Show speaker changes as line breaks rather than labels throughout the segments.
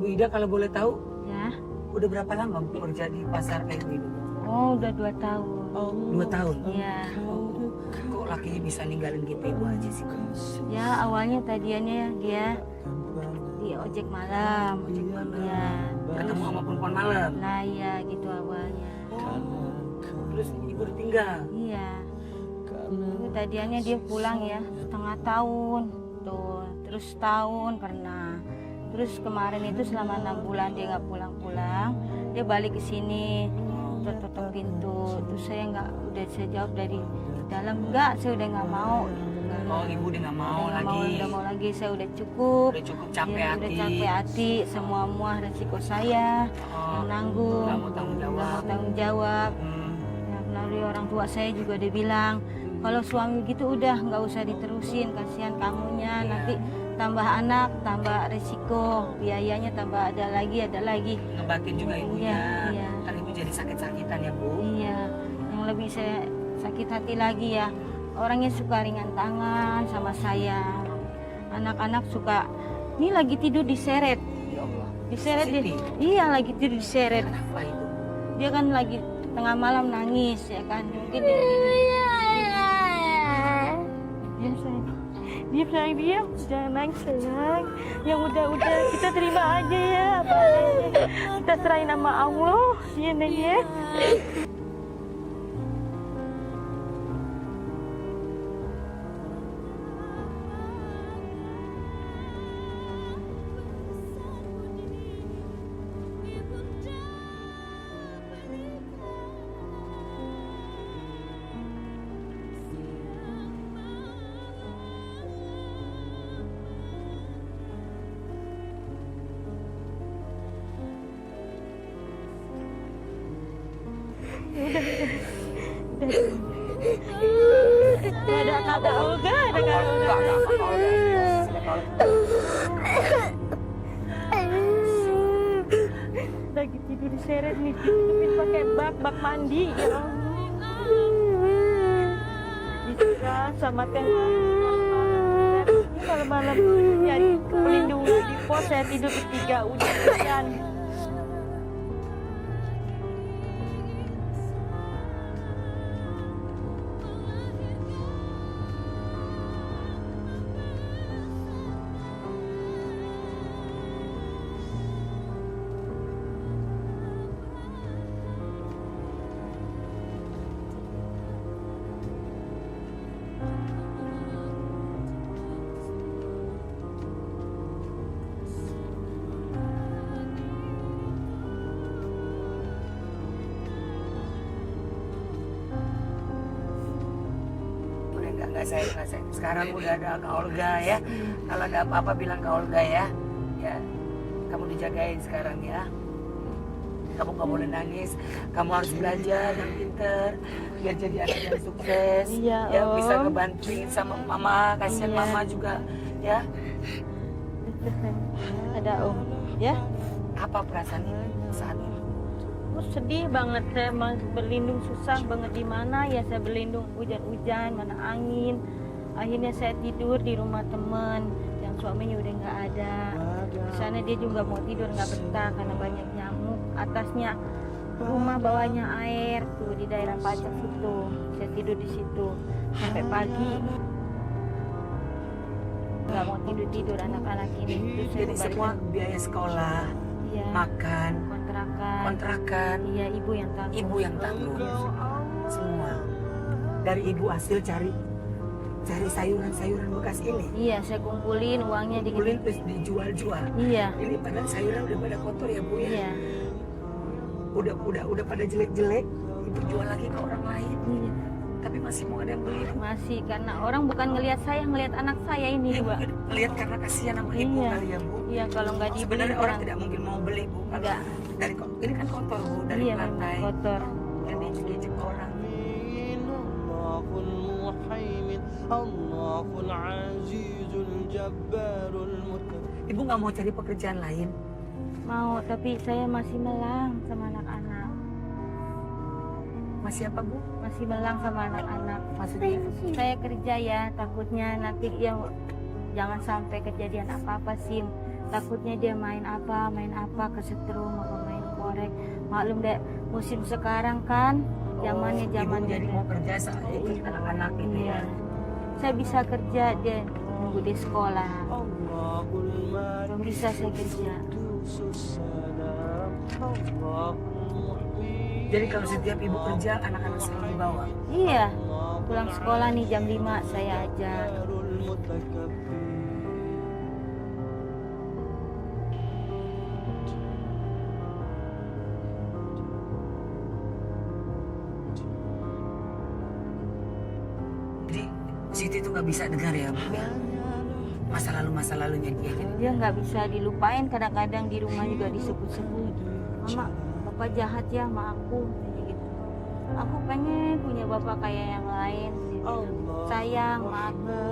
Bu Ida kalau boleh tahu,
Ya.
udah berapa lama Bu kerja di pasar kayak ini?
Oh, udah 2 tahun.
2 tahun?
Iya.
Kok lakinya bisa ninggalin gitu Ibu aja sih?
Ya, awalnya tadiannya dia di ojek malam. Iya.
Ketemu sama perempuan malam?
Nah, iya gitu awalnya.
Terus Ibu ditinggal?
Iya. Itu tadiannya dia pulang ya, setengah tahun. Tuh, terus setahun pernah. Terus kemarin itu selama 6 bulan dia nggak pulang-pulang, dia balik ke sini, tutup pintu. Terus saya udah saya jawab dari dalam, enggak, saya udah nggak mau.
Oh, Ibu udah nggak mau lagi?
Udah mau lagi, saya udah cukup.
Udah cukup capek
Ya,
hati?
udah capek hati, semua resiko saya yang nanggung.
Nggak mau tanggung jawab?
Nggak mau tanggung jawab. Ya, melalui orang tua saya juga dia bilang, kalau suami gitu udah nggak usah diterusin, kasihan kamunya, nanti tambah anak, tambah resiko, biayanya tambah ada lagi.
Ngebatin juga ibunya.
Iya.
Kan Ibu jadi sakit-sakitan ya Bu?
Iya, yang lebih saya sakit hati lagi ya, orangnya suka ringan tangan sama saya. Anak-anak suka, ini lagi tidur diseret.
Ya Allah.
Diseret dia.
Siti?
Iya, lagi tidur diseret.
Kenapa itu?
Dia kan lagi tengah malam nangis ya kan. Mungkin dia diam, jangan nangis sayang. Yang udah kita terima aja ya apa adanya. Kita serahin sama Allah ya Neng ya. Ada kata Olga, lagi tidur diseret nih, ditutupin pakai bak mandi ya Allah. Bisa sama teh malam-malam ya pelindungan di pos, saya tidur bertiga hujan.
Nggak saya. Sekarang udah ada Kak Olga ya. Kalau ada apa-apa bilang Kak Olga ya. Ya, kamu dijagain sekarang ya. Kamu nggak boleh nangis. Kamu harus belajar yang pinter biar jadi anak yang sukses.
Iya,
Ya,
Om.
bisa ngebantuin sama mama. Kasihan
Iya.
mama juga ya.
Ada Om ya.
Apa perasaan ini saat ini?
Sedih banget, saya berlindung susah banget. Di mana ya saya berlindung, hujan-hujan, mana angin. Akhirnya saya tidur di rumah teman yang suaminya udah nggak ada. Di sana dia juga mau tidur nggak betah karena banyak nyamuk. Atasnya rumah, bawahnya air tuh di daerah Pacak situ. Saya tidur di situ sampai pagi. Nggak mau tidur anak-anak ini. Terus saya
Jadi semua biaya sekolah,
iya,
makan, kontrakan,
iya ibu yang tanggung.
ibu yang tanggung semua. Dari ibu hasil cari sayuran bekas ini.
Iya, saya kumpulin uangnya
Kumpulin terus dijual-jual.
Iya.
Ini padahal sayuran udah pada kotor ya Bu ya.
Iya.
Udah pada jelek-jelek, ibu jual lagi ke orang lain.
Iya.
Tapi masih mau ada yang beli.
Masih karena orang bukan ngelihat saya, ngelihat anak saya ini,
Ibu
Mbak.
lihat karena kasihan sama ibu
Iya.
kali ya Bu.
Iya, kalau nggak dibeli
Sebenarnya orang tidak mungkin mau beli Bu. Kalau
Enggak.
ini kan kotor Bu, dari
iya memang
lantai
kotor.
yang diinjek orang. Ibu nggak mau cari pekerjaan lain?
Mau, tapi saya masih melang sama anak-anak.
Masih apa Bu?
Masih melang sama anak-anak.
Maksudnya?
Saya kerja ya, takutnya nanti ya jangan sampai kejadian apa-apa sih. takutnya dia main apa kesetrum apa main korek. Maklum deh musim sekarang kan zamannya zaman
Ibu jadi mau kerja saat ikut anak-anak ini ya.
saya bisa kerja, dia nunggu di sekolah. Belum bisa saya kerja.
Jadi kalau setiap ibu kerja, anak-anak selalu dibawa.
Iya, pulang sekolah nih jam 5 saya ajak.
Jadi Siti tuh nggak bisa dengar ya, Bu ya. Masa lalunya dia.
Dia nggak bisa dilupain, kadang-kadang di rumah juga disebut-sebut. Mama, bapak jahat ya sama aku. Gitu. Aku pengen punya bapak kayak yang lain. Sayang sama aku.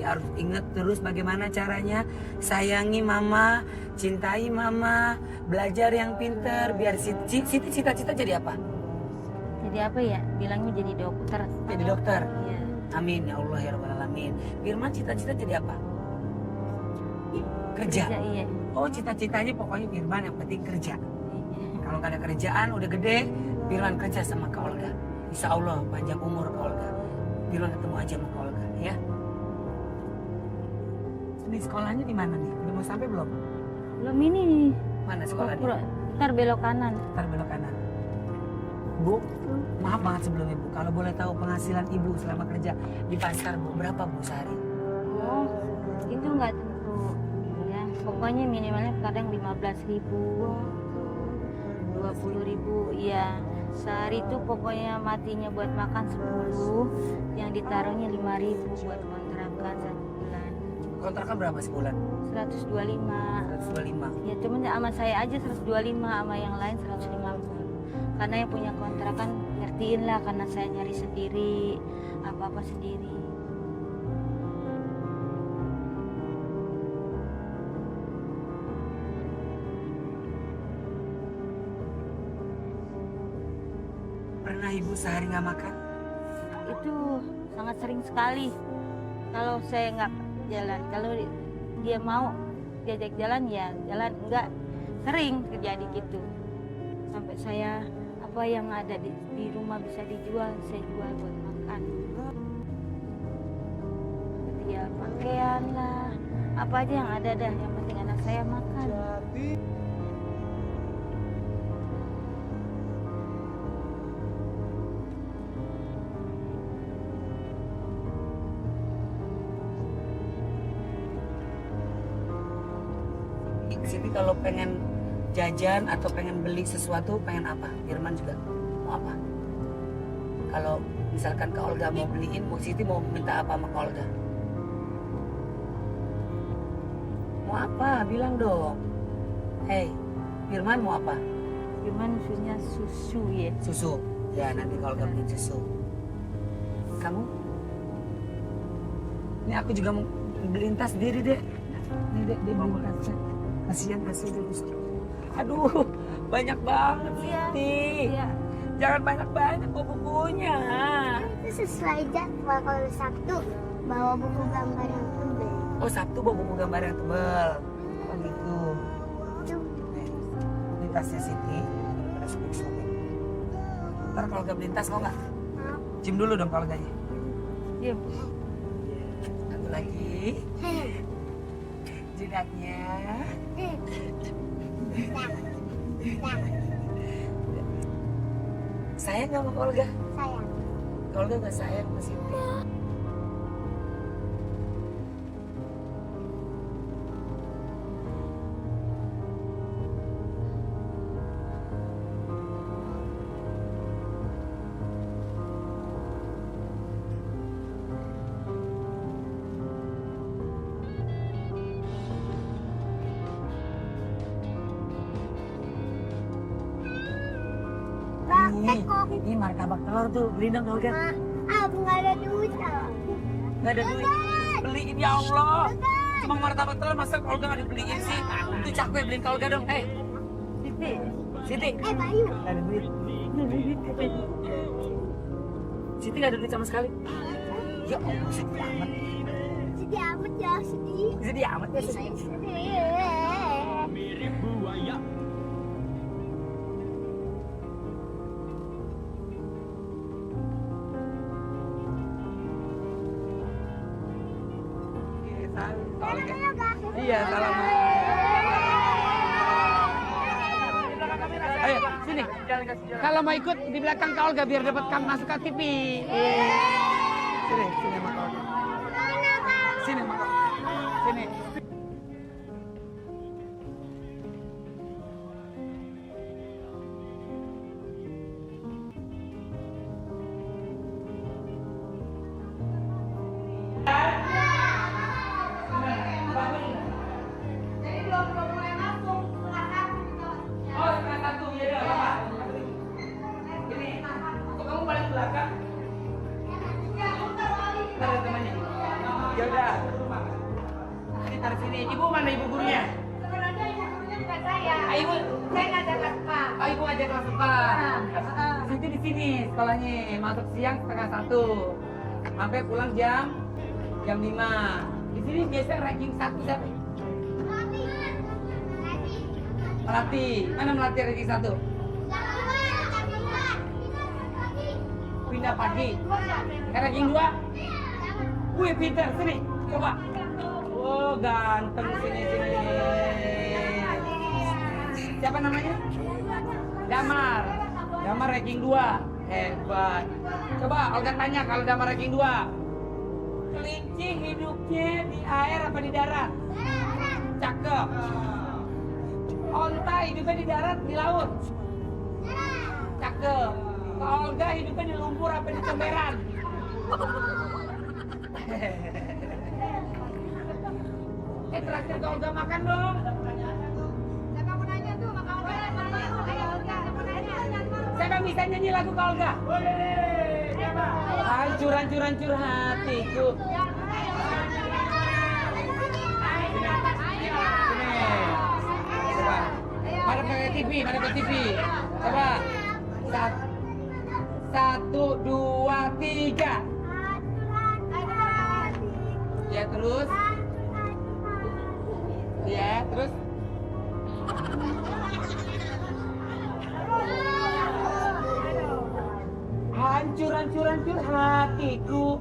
Harus ingat terus bagaimana caranya sayangi mama, cintai mama, belajar yang pinter biar Siti cita-cita jadi apa?
Jadi apa ya? Bilangnya jadi dokter.
Jadi dokter.
Iya.
Amin ya Allah ya Rabbal Alamin. Firman cita-cita jadi apa? Kerja.
Iya.
Oh cita-citanya pokoknya Firman yang penting kerja.
Iya.
Kalau nggak ada kerjaan udah gede, Firman kerja sama Kak Olga. Insya Allah panjang umur Kak Olga. Firman ketemu aja sama Kak Olga ya. Ini sekolahnya di mana nih? Udah mau sampai belum?
Belum ini nih.
Mana sekolahnya?
Ntar belok kanan.
Ntar belok kanan. Bu, maaf banget sebelumnya Bu. Kalau boleh tahu penghasilan Ibu selama kerja di pasar Bu, berapa Bu sehari?
Oh, itu nggak tentu. Ya, pokoknya minimalnya kadang 15.000, 20.000. Iya, sehari itu pokoknya matinya buat makan 10, yang ditaruhnya 5.000 buat kontrakan 1 bulan.
Kontrakan berapa sebulan?
125.
125.
Ya cuman sama saya aja 125, sama yang lain 150. Karena yang punya kontrakan ngertiin lah, karena saya nyari sendiri, apa-apa sendiri.
Pernah Ibu sehari nggak makan?
Itu sangat sering sekali. Kalau saya nggak jalan, kalau dia mau diajak jalan ya jalan, enggak, sering terjadi gitu. Sampai saya apa yang ada di rumah bisa dijual, saya jual buat makan. Ya pakaian lah, apa aja yang ada dah, yang penting anak saya makan.
Siti kalau pengen jajan atau pengen beli sesuatu, pengen apa? Firman juga mau apa? Kalau misalkan Kak Olga mau beliin, Siti mau minta apa sama Kak Olga? Mau apa? Bilang dong. Hey, Firman mau apa?
Cuman susunya susu ya.
Susu. Ya nanti Kak Olga beliin susu. Kamu? Ini aku juga mau beliin tas diri deh. Ini deh, dia beliin tas. Kasihan tasnya udah rusak. Aduh, banyak banget Siti.
Iya.
Jangan banyak-banyak bawa bukunya.
Itu sesuai jadwal. Kalau Sabtu bawa buku gambar yang tebal.
Oh Sabtu bawa buku gambar yang tebal. Oh gitu. Ini tasnya Siti. Ada sobek-sobek. Ntar kalau gak beli tas mau nggak? Cium dulu dong kalau gaknya.
Diam.
Satu lagi. Jidatnya. Sayang gak sama Kak Olga?
Sayang.
Kak Olga gak sayang sama Siti. Ini martabak telur tuh, beli dong Kak Olga.
Nggak ada duit.
Gak Nggak ada duit. Beliin ya Allah. Cuma martabak telur masa Kak Olga nggak dibeliin sih? Itu cakwe beliin Kak Olga dong. Siti.
Bayu.
Nggak ada duit. Siti nggak ada duit sama sekali. Ya Allah, sedih amat.
Sedih amat ya, sedih.
Sedih amat ya Siti.
Mirip buaya.
Iya, salam. Ayo, sini. Kalau mau ikut di belakang Kak Olga biar dapat masuk ke TV. Sini sama Kak Olga. Sini sama Kak Olga. Sini. Ya udah. Ini taruh sini. Ibu mana ibu gurunya?
Sebenarnya ibu gurunya bukan saya.
Ibu.
Saya ngajak kelas 4.
Oh, ibu aja kelas 4. Situ di sini sekolahnya. Masuk siang setengah 1. Sampai pulang jam 5. Di sini biasa ranking 1 siapa? Melati. Mana Melati ranking 1? Pindah pagi. Ranking 2? Wih, pintar, sini, coba. Oh, ganteng, sini. Siapa namanya? Damar. Damar ranking 2. Hebat. Coba Olga tanya kalau Damar ranking 2. Kelinci hidupnya di air apa di darat? Cakep. Onta hidupnya di darat, di laut? Cakep. Olga hidupnya di lumpur apa di comberan? Terakhir Kak Olga makan dong.
Siapa mau nanya tuh, Kak Olga? Ayo, Olga, mau nanya.
Siapa bisa nyanyi lagu Kak Olga? Hancur hatiku. Coba. Mana pakai TV? Coba. 1, 2, 3. Ya terus. Ya terus. Hancur hatiku.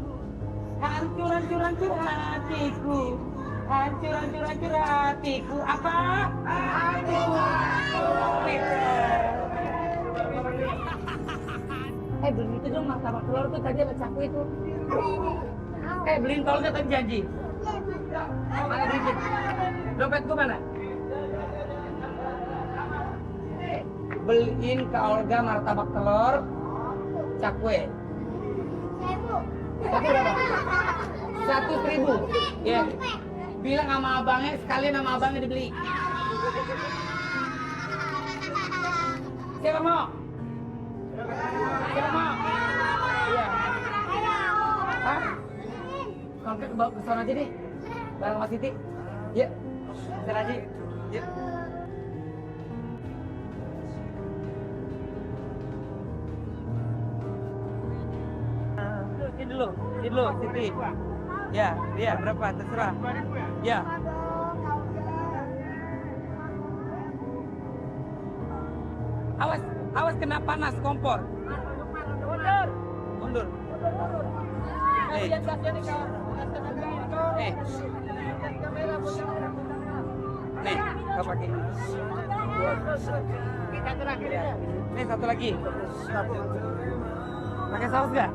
Hancur hatiku. Hancur hatiku. Apa? Hatiku. Beliin itu dong martabak telur tuh tadi sama cakwe itu. Beliin kalau nggak tadi janji. Mana duitnya? Dompetku mana? Beliin ke Olga martabak telur, cakwe. Cakwe berapa? 1.000. Ya. Bilang sama abangnya, sekalian sama abangnya dibeli. Siapa mau? Siapa mau? Iya. Hah? Kalau ke bawa ke sana aja deh. Bareng Mas Siti. Ya. Bentar aja. Ya. Ini dulu, Siti. Ya, berapa? Terserah. Ya. Awas kena panas kompor. Mundur. Nih, kau pakai. Nih satu lagi. Pakai saus nggak?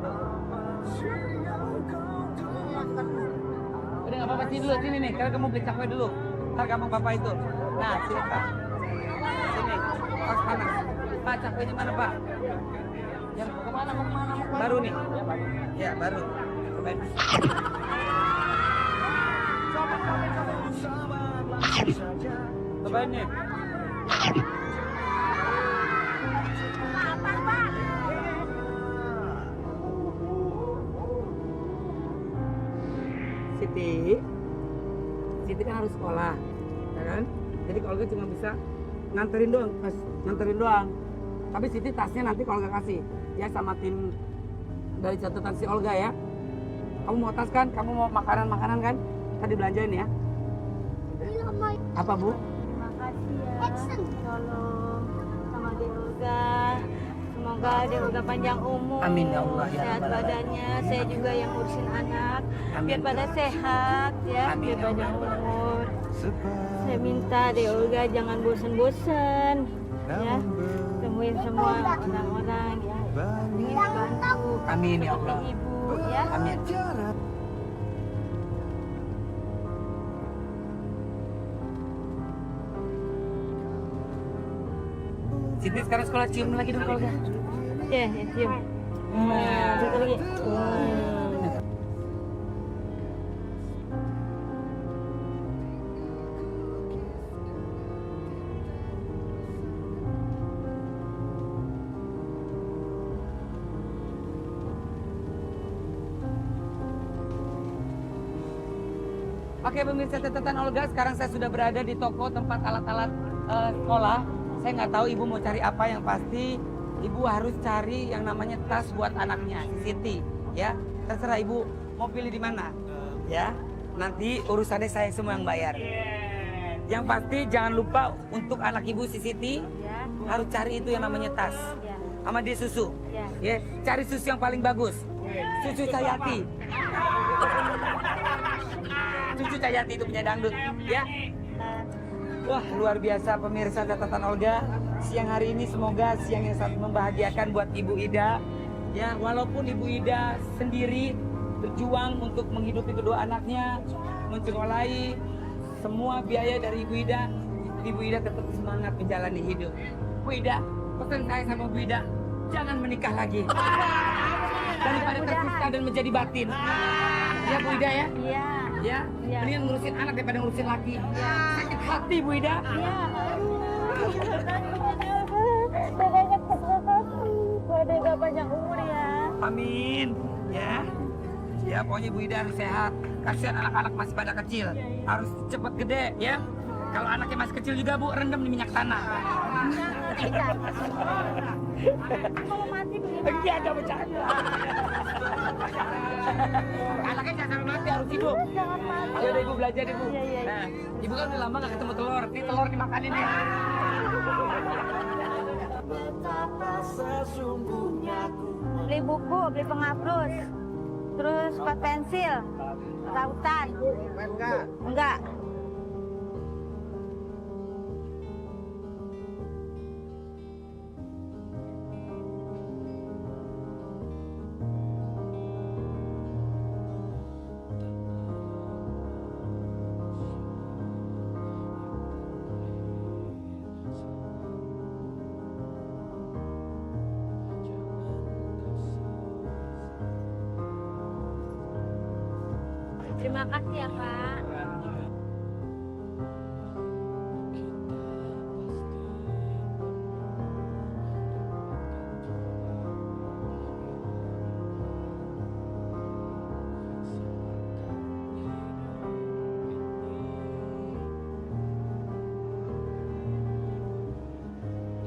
Udah nggak apa-apa, sini dulu, sini nih. Kalau kamu beli cakwe dulu, ntar gampang papa itu. Nah, sini Pak. Sini, pas panas. Pak, cakwenya mana Pak? Yang kemana? Baru nih. Ya, baru. Cobain. Cobain nih. Siti kan harus sekolah, ya kan? Jadi kalau Olga cuma bisa nganterin doang. Tapi Siti tasnya nanti kalau Olga kasih, ya sama tim dari catatan si Olga ya. Kamu mau tas kan? Kamu mau makanan kan? Tadi belanjain ya. Apa Bu?
Terima kasih ya. Tolong sama Dek Olga. Semoga Dek Olga panjang umur.
Amin ya Allah, ya
Sehat
Rabbal
badannya. Saya juga yang ngurusin anak.
Amin.
Biar pada sehat ya.
Amin
Biar
ya
panjang
Allah.
umur. Saya minta Dek Olga jangan bosen-bosen. Ya. Temuin semua orang-orang yang ingin bantu.
Amin ya Allah.
Ibu ya.
Amin. Siti sekarang sekolah cium lagi dong Olga.
Ya, cium. Nah, satu lagi.
Oke pemirsa catatan Olga, sekarang saya sudah berada di toko tempat alat-alat sekolah. Saya nggak tahu ibu mau cari apa, yang pasti ibu harus cari yang namanya tas buat anaknya, Siti. Ya, terserah ibu mau pilih di mana. Ya, nanti urusannya saya semua yang bayar. Yang pasti jangan lupa untuk anak ibu si Siti
Ya.
harus cari itu yang namanya tas.
Ya.
Sama dia susu.
Ya.
Ya, cari susu yang paling bagus. Susu Cayati. Susu Cayati itu punya dangdut, ya. Wah, luar biasa pemirsa catatan Olga. Siang hari ini semoga siang yang sangat membahagiakan buat Ibu Ida. Ya, walaupun Ibu Ida sendiri berjuang untuk menghidupi kedua anaknya, mensekolahi, semua biaya dari Ibu Ida tetap semangat menjalani hidup. Bu Ida, pesan saya sama Bu Ida, jangan menikah lagi. Daripada tersiksa dan menjadi batin. Ya Bu Ida ya?
Iya.
Ya,
Iya.
mendingan ngurusin anak daripada ngurusin laki. Sakit hati Bu Ida.
Iya. Pokoknya terima kasih. Semoga panjang umur ya.
Amin. Ya. Ya, pokoknya Bu Ida harus sehat. Kasihan anak-anak masih pada kecil. Harus cepat gede ya. Kalau anaknya masih kecil juga Bu, rendam di minyak tanah.
Kalau mati bagaimana?
Iya, ada bercanda. Anaknya jangan sampai mati, harus hidup.
Jangan mati.
Ayo deh Ibu belajar deh Bu.
Iya, iya.
Nah, Ibu kan udah lama gak ketemu telur. Ini telur dimakanin ya.
Beli buku, beli penghapus. Terus pet pensil. Rautan. Enggak. Terima kasih ya Pak.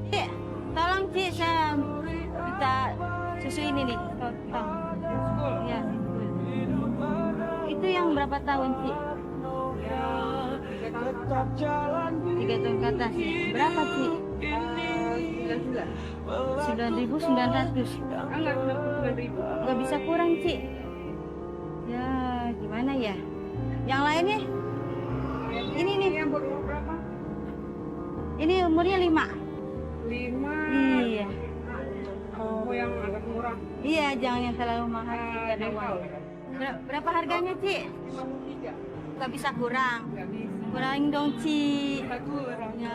Cik, tolong Cik, saya minta susu ini nih, tolong. Ya. Itu yang berapa tahun Cik? 3 tahun ke atas. Berapa Cik? 9.900. Nggak bisa kurang Cik. Ya gimana ya? Yang lainnya? Ini nih. Ini umurnya 5.
5.
Iya.
Oh, yang agak murah.
Iya, jangan yang terlalu mahal. Cik, ada uang. Berapa harganya Cik?
53.
Nggak bisa kurang.
Nggak bisa.
Kurangin dong Cik.
Kurang.
Ya.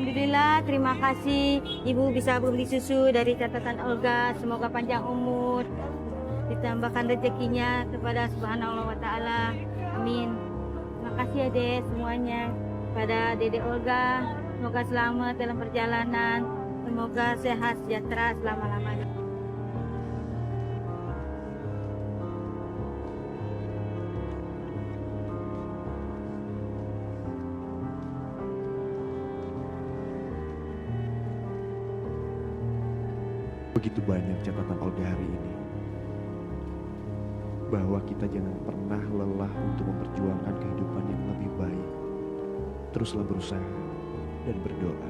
Alhamdulillah, terima kasih Ibu bisa beli susu dari catatan Olga. Semoga panjang umur. ditambahkan rezekinya kepada Subhanallah wa ta'ala. Amin. Terima kasih ya Dek semuanya. Pada Dede Olga, semoga selamat dalam perjalanan, semoga sehat sejahtera selama-lamanya.
Begitu banyak catatan Olga hari ini, bahwa kita jangan pernah lelah untuk memperjuangkan kehidupan yang lebih baik. Teruslah berusaha dan berdoa.